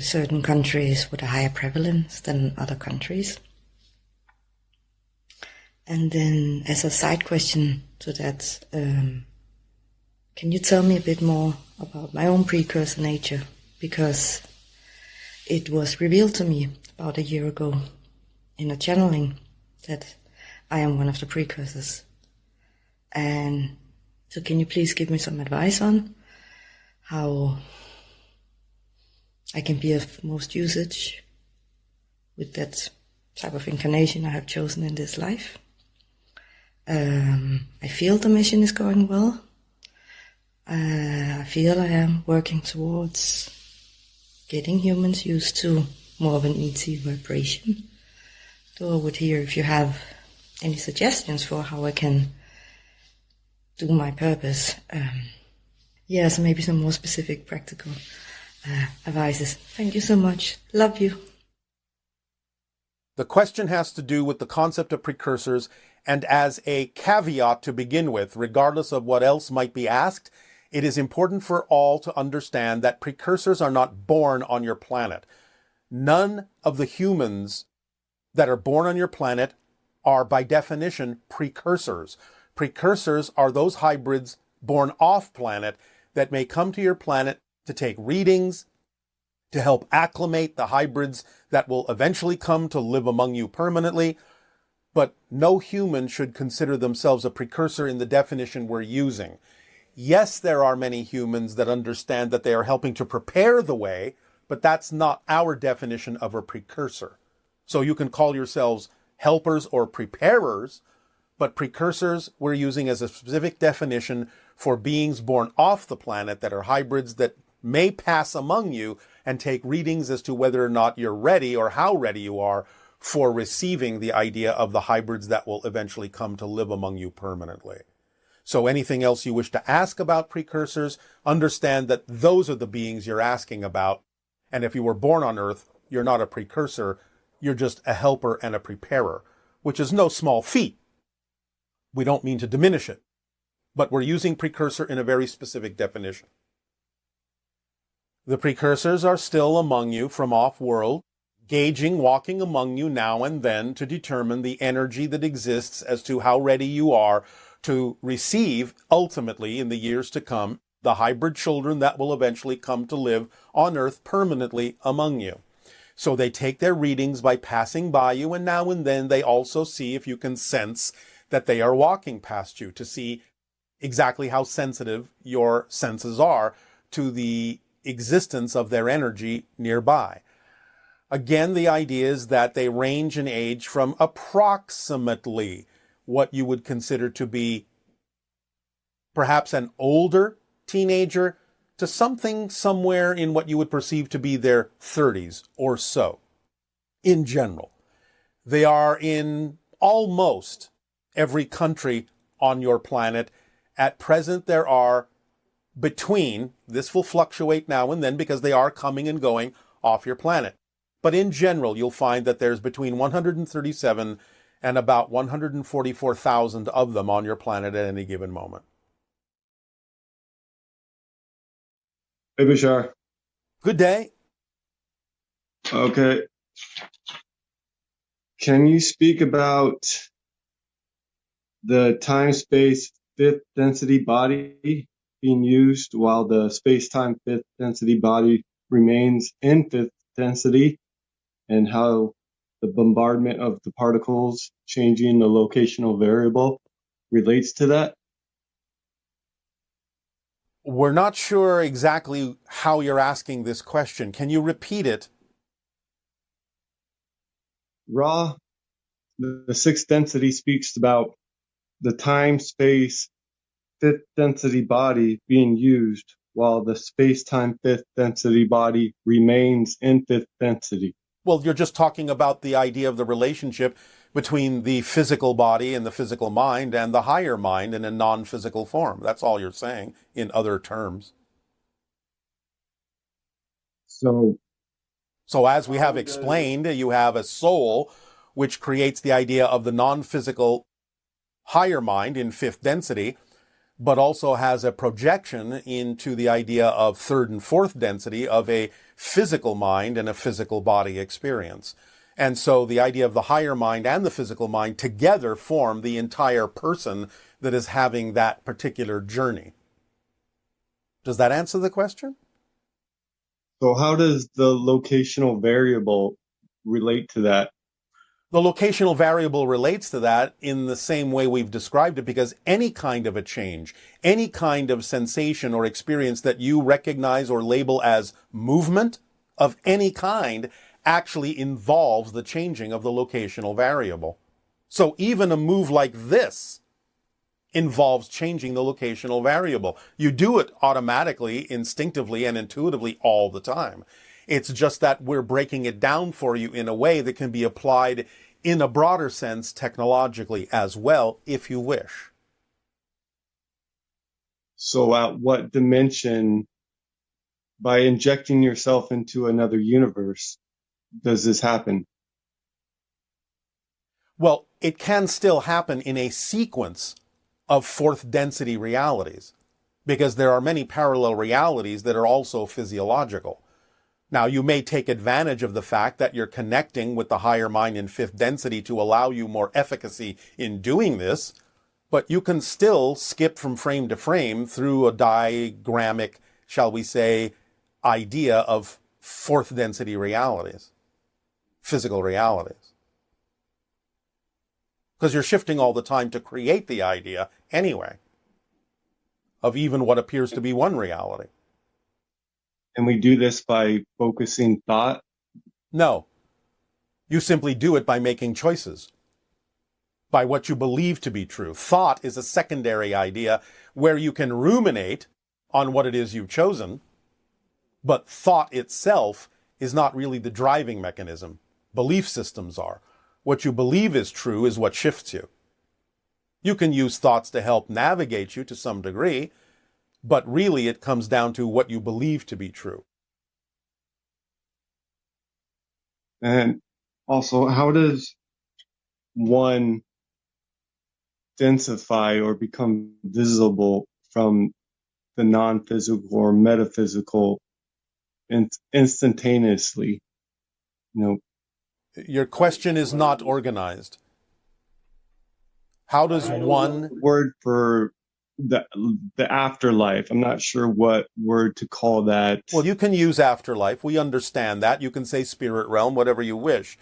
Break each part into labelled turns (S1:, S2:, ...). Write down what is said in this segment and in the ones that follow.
S1: certain countries with a higher prevalence than other countries. And then as a side question to that, can you tell me a bit more about my own precursor nature? Because it was revealed to me about a year ago in a channeling that I am one of the precursors. And so can you please give me some advice on how I can be of most usage with that type of incarnation I have chosen in this life? I feel the mission is going well. I feel I am working towards getting humans used to more of an ET vibration. So I would hear if you have any suggestions for how I can do my purpose. So maybe some more specific practical advices. Thank you so much. Love you.
S2: The question has to do with the concept of precursors, and as a caveat to begin with, regardless of what else might be asked, it is important for all to understand that precursors are not born on your planet. None of the humans that are born on your planet are, by definition, precursors. Precursors are those hybrids born off-planet that may come to your planet to take readings, to help acclimate the hybrids that will eventually come to live among you permanently. But no human should consider themselves a precursor in the definition we're using. Yes, there are many humans that understand that they are helping to prepare the way, but that's not our definition of a precursor. So you can call yourselves helpers or preparers, but precursors we're using as a specific definition for beings born off the planet that are hybrids that may pass among you and take readings as to whether or not you're ready or how ready you are for receiving the idea of the hybrids that will eventually come to live among you permanently. So anything else you wish to ask about precursors, understand that those are the beings you're asking about. And if you were born on Earth, you're not a precursor, you're just a helper and a preparer, which is no small feat. We don't mean to diminish it, but we're using precursor in a very specific definition. The precursors are still among you from off-world, gauging, walking among you now and then to determine the energy that exists as to how ready you are to receive, ultimately, in the years to come, the hybrid children that will eventually come to live on Earth permanently among you. So they take their readings by passing by you, and now and then they also see if you can sense that they are walking past you, to see exactly how sensitive your senses are to the existence of their energy nearby. Again, the idea is that they range in age from approximately what you would consider to be perhaps an older teenager to something somewhere in what you would perceive to be their 30s or so. In general, they are in almost every country on your planet. At present, there are between, this will fluctuate now and then because they are coming and going off your planet. But in general, you'll find that there's between 137 and about 144,000 of them on your planet at any given moment.
S3: Hey, Bashar.
S2: Good day.
S3: Okay. Can you speak about the time-space fifth density body being used while the space-time fifth density body remains in fifth density, and how the bombardment of the particles changing the locational variable relates to that?
S2: We're not sure exactly how you're asking this question. Can you repeat it?
S3: Ra, the sixth density, speaks about the time-space fifth density body being used while the space-time fifth density body remains in fifth density.
S2: Well, you're just talking about the idea of the relationship between the physical body and the physical mind and the higher mind in a non-physical form. That's all you're saying in other terms. So as we have explained, you have a soul which creates the idea of the non-physical higher mind in fifth density. but also has a projection into the idea of third and fourth density of a physical mind and a physical body experience. And so the idea of the higher mind and the physical mind together form the entire person that is having that particular journey. Does that answer the question?
S3: So how does the locational variable relate to that?
S2: The locational variable relates to that in the same way we've described it, because any kind of a change, any kind of sensation or experience that you recognize or label as movement of any kind actually involves the changing of the locational variable. So even a move like this involves changing the locational variable. You do it automatically, instinctively, and intuitively all the time. It's just that we're breaking it down for you in a way that can be applied in a broader sense technologically as well, if you wish.
S3: So at what dimension, by injecting yourself into another universe, does this happen?
S2: Well, it can still happen in a sequence of fourth density realities, because there are many parallel realities that are also physiological. Now, you may take advantage of the fact that you're connecting with the higher mind in fifth density to allow you more efficacy in doing this, but you can still skip from frame to frame through a diagrammic, shall we say, idea of fourth density realities, physical realities. Because you're shifting all the time to create the idea anyway of even what appears to be one reality.
S3: And we do this by focusing thought?
S2: No. You simply do it by making choices, by what you believe to be true. Thought is a secondary idea where you can ruminate on what it is you've chosen, but thought itself is not really the driving mechanism. Belief systems are. What you believe is true is what shifts you. You can use thoughts to help navigate you to some degree, but really it comes down to what you believe to be true.
S3: And also, how does one densify or become visible from the non-physical or metaphysical instantaneously?
S2: Your question is not organized. How does one...
S3: Word for the afterlife. I'm not sure what word to call that.
S2: Well, you can use afterlife. We understand that. You can say spirit realm, whatever you wish,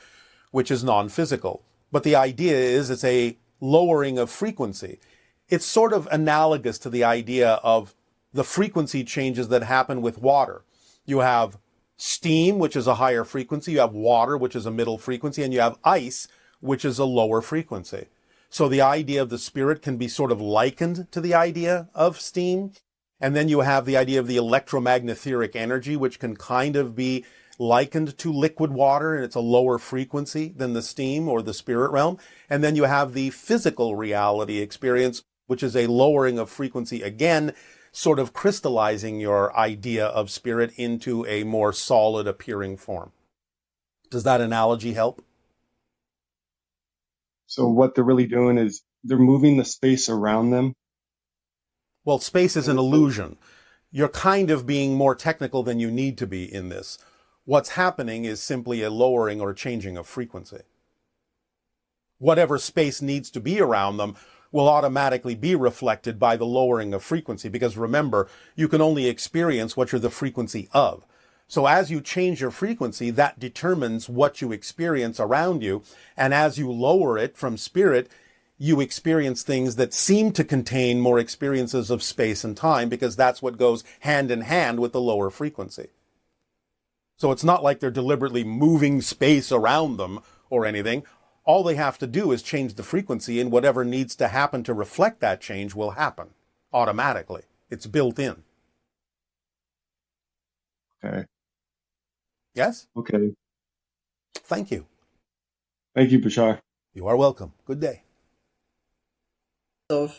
S2: which is non-physical. But the idea is it's a lowering of frequency. It's sort of analogous to the idea of the frequency changes that happen with water. You have steam, which is a higher frequency. You have water, which is a middle frequency. And you have ice, which is a lower frequency. So the idea of the spirit can be sort of likened to the idea of steam. And then you have the idea of the electromagnetic energy, which can kind of be likened to liquid water, and it's a lower frequency than the steam or the spirit realm. And then you have the physical reality experience, which is a lowering of frequency, again, sort of crystallizing your idea of spirit into a more solid appearing form. Does that analogy help?
S3: So what they're really doing is they're moving the space around them.
S2: Well, space is an illusion. You're kind of being more technical than you need to be in this. What's happening is simply a lowering or changing of frequency. Whatever space needs to be around them will automatically be reflected by the lowering of frequency, because remember, you can only experience what you're the frequency of. So as you change your frequency, that determines what you experience around you. And as you lower it from spirit, you experience things that seem to contain more experiences of space and time, because that's what goes hand in hand with the lower frequency. So it's not like they're deliberately moving space around them or anything. All they have to do is change the frequency, and whatever needs to happen to reflect that change will happen automatically. It's built in.
S3: Okay.
S2: Yes?
S3: Okay.
S2: Thank you.
S3: Thank you, Bashar.
S2: You are welcome. Good day.
S4: Of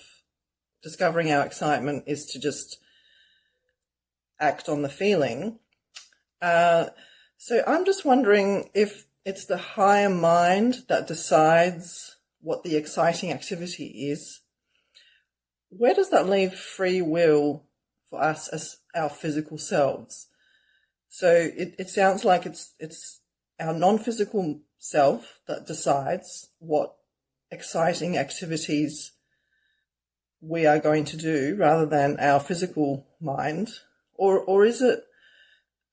S4: discovering our excitement is to just act on the feeling. So I'm just wondering if it's the higher mind that decides what the exciting activity is, where does that leave free will for us as our physical selves? So it sounds like it's our non-physical self that decides what exciting activities we are going to do rather than our physical mind, or is it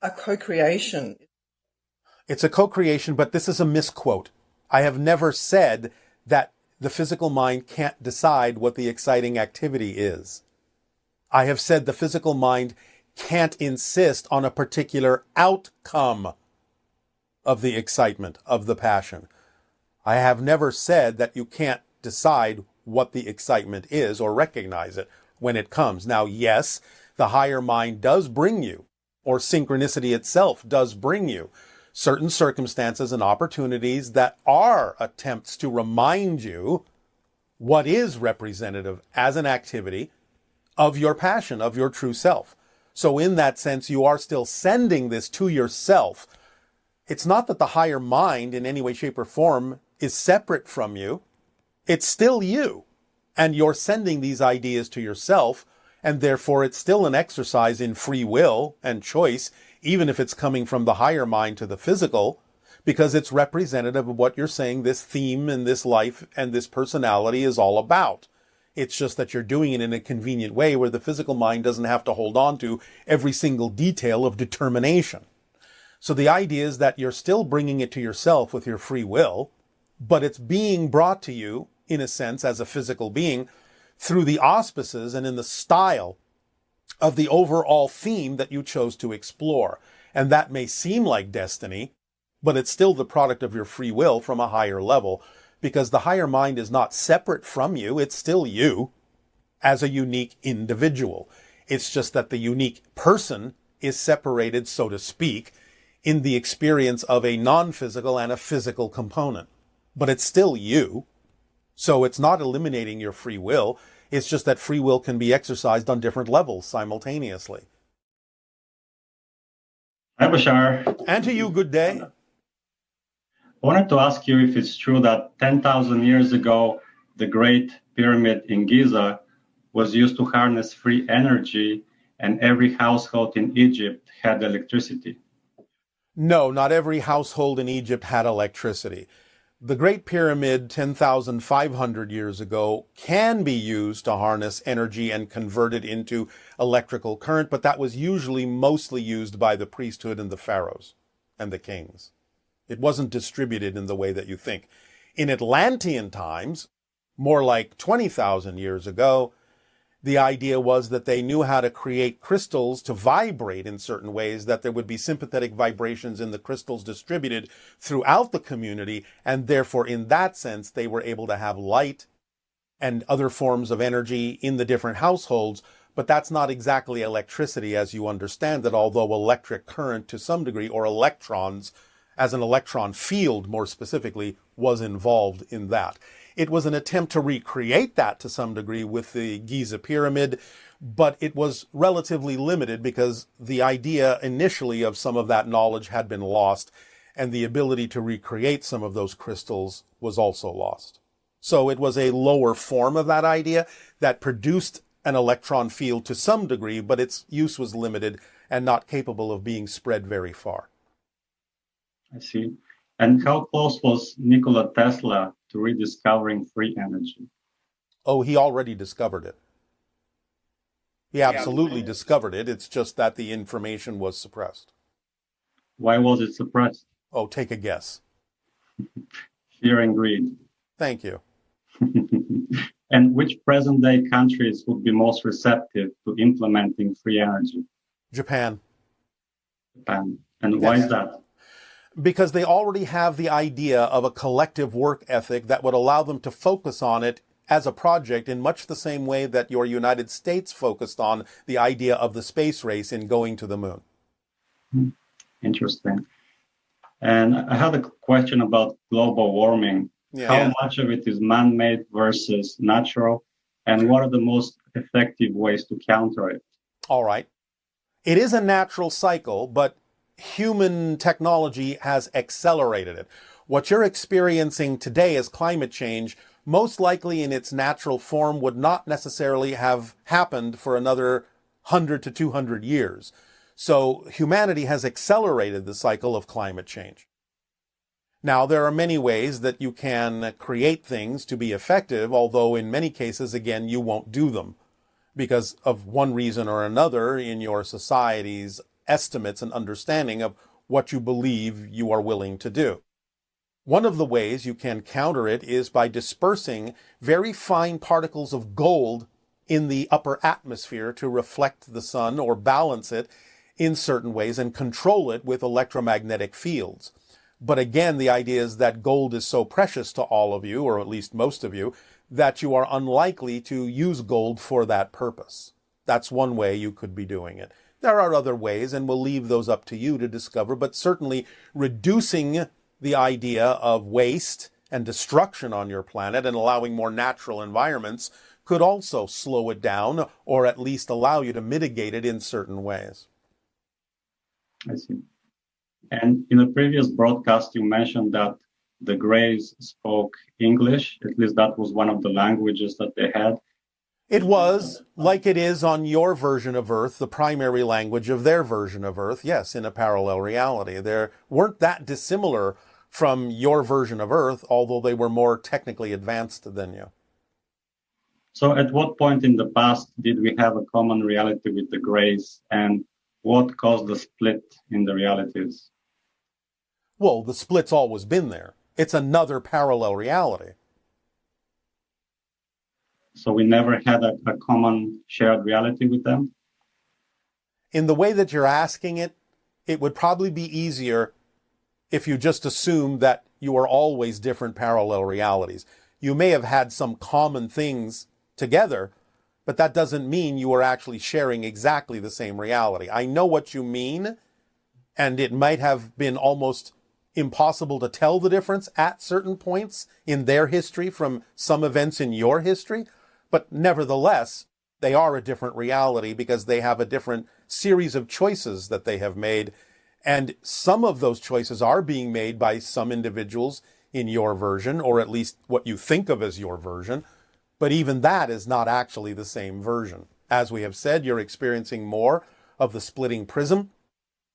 S4: a co-creation?
S2: It's a co-creation, but this is a misquote. I have never said that the physical mind can't decide what the exciting activity is. I have said the physical mind can't insist on a particular outcome of the excitement, of the passion. I have never said that you can't decide what the excitement is or recognize it when it comes. Now, yes, the higher mind does bring you, or synchronicity itself does bring you, certain circumstances and opportunities that are attempts to remind you what is representative as an activity of your passion, of your true self. So in that sense, you are still sending this to yourself. It's not that the higher mind in any way, shape, or form is separate from you. It's still you. And you're sending these ideas to yourself, and therefore it's still an exercise in free will and choice, even if it's coming from the higher mind to the physical, because it's representative of what you're saying this theme and this life and this personality is all about. It's just that you're doing it in a convenient way where the physical mind doesn't have to hold on to every single detail of determination. So the idea is that you're still bringing it to yourself with your free will, but it's being brought to you, in a sense, as a physical being, through the auspices and in the style of the overall theme that you chose to explore. And that may seem like destiny, but it's still the product of your free will from a higher level, because the higher mind is not separate from you. It's still you as a unique individual. It's just that the unique person is separated, so to speak, in the experience of a non-physical and a physical component. But it's still you. So it's not eliminating your free will. It's just that free will can be exercised on different levels simultaneously.
S5: Hi, Bashar.
S2: And to you, good day.
S5: I wanted to ask you if it's true that 10,000 years ago, the Great Pyramid in Giza was used to harness free energy, and every household in Egypt had electricity.
S2: No, not every household in Egypt had electricity. The Great Pyramid 10,500 years ago can be used to harness energy and convert it into electrical current, but that was usually mostly used by the priesthood and the pharaohs and the kings. It wasn't distributed in the way that you think. In Atlantean times, more like 20,000 years ago, the idea was that they knew how to create crystals to vibrate in certain ways, that there would be sympathetic vibrations in the crystals distributed throughout the community, and therefore in that sense they were able to have light and other forms of energy in the different households. But that's not exactly electricity as you understand it, although electric current to some degree, or electrons, as an electron field more specifically, was involved in that. It was an attempt to recreate that to some degree with the Giza Pyramid, but it was relatively limited because the idea initially of some of that knowledge had been lost, and the ability to recreate some of those crystals was also lost. So it was a lower form of that idea that produced an electron field to some degree, but its use was limited and not capable of being spread very far.
S5: I see. And how close was Nikola Tesla to rediscovering free energy?
S2: Oh, he already discovered it. He absolutely discovered it. It's just that the information was suppressed.
S5: Why was it suppressed?
S2: Oh, take a guess.
S5: Fear and greed.
S2: Thank you.
S5: And which present-day countries would be most receptive to implementing free energy?
S2: Japan.
S5: Japan. And why is that?
S2: Because they already have the idea of a collective work ethic that would allow them to focus on it as a project in much the same way that your United States focused on the idea of the space race in going to the moon.
S5: Interesting. And I had a question about global warming. How much of it is man-made versus natural? And what are the most effective ways to counter it?
S2: All right. It is a natural cycle, but human technology has accelerated it. What you're experiencing today as climate change most likely in its natural form would not necessarily have happened for another 100 to 200 years. So humanity has accelerated the cycle of climate change. Now, there are many ways that you can create things to be effective, although in many cases, again, you won't do them because of one reason or another in your society's estimates and understanding of what you believe you are willing to do. One of the ways you can counter it is by dispersing very fine particles of gold in the upper atmosphere to reflect the sun or balance it in certain ways and control it with electromagnetic fields. But again, the idea is that gold is so precious to all of you, or at least most of you, that you are unlikely to use gold for that purpose. That's one way you could be doing it. There are other ways, and we'll leave those up to you to discover, but certainly reducing the idea of waste and destruction on your planet and allowing more natural environments could also slow it down, or at least allow you to mitigate it in certain ways.
S5: I see. And in a previous broadcast, you mentioned that the Greys spoke English. At least that was one of the languages that they had.
S2: It was, like it is on your version of Earth, the primary language of their version of Earth, yes, in a parallel reality. They weren't that dissimilar from your version of Earth, although they were more technically advanced than you.
S5: So at what point in the past did we have a common reality with the Greys, and what caused the split in the realities?
S2: Well, the split's always been there. It's another parallel reality.
S5: So we never had a common shared reality with them?
S2: In the way that you're asking it, it would probably be easier if you just assumed that you are always different parallel realities. You may have had some common things together, but that doesn't mean you are actually sharing exactly the same reality. I know what you mean, and it might have been almost impossible to tell the difference at certain points in their history from some events in your history, but nevertheless, they are a different reality because they have a different series of choices that they have made, and some of those choices are being made by some individuals in your version, or at least what you think of as your version, but even that is not actually the same version. As we have said, you're experiencing more of the splitting prism,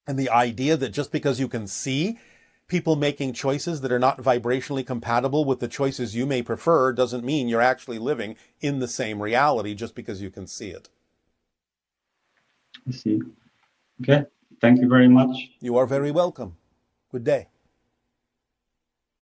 S2: and the idea that just because you can see people making choices that are not vibrationally compatible with the choices you may prefer doesn't mean you're actually living in the same reality just because you can see it.
S5: I see. Okay. Thank you very much.
S2: You are very welcome. Good day.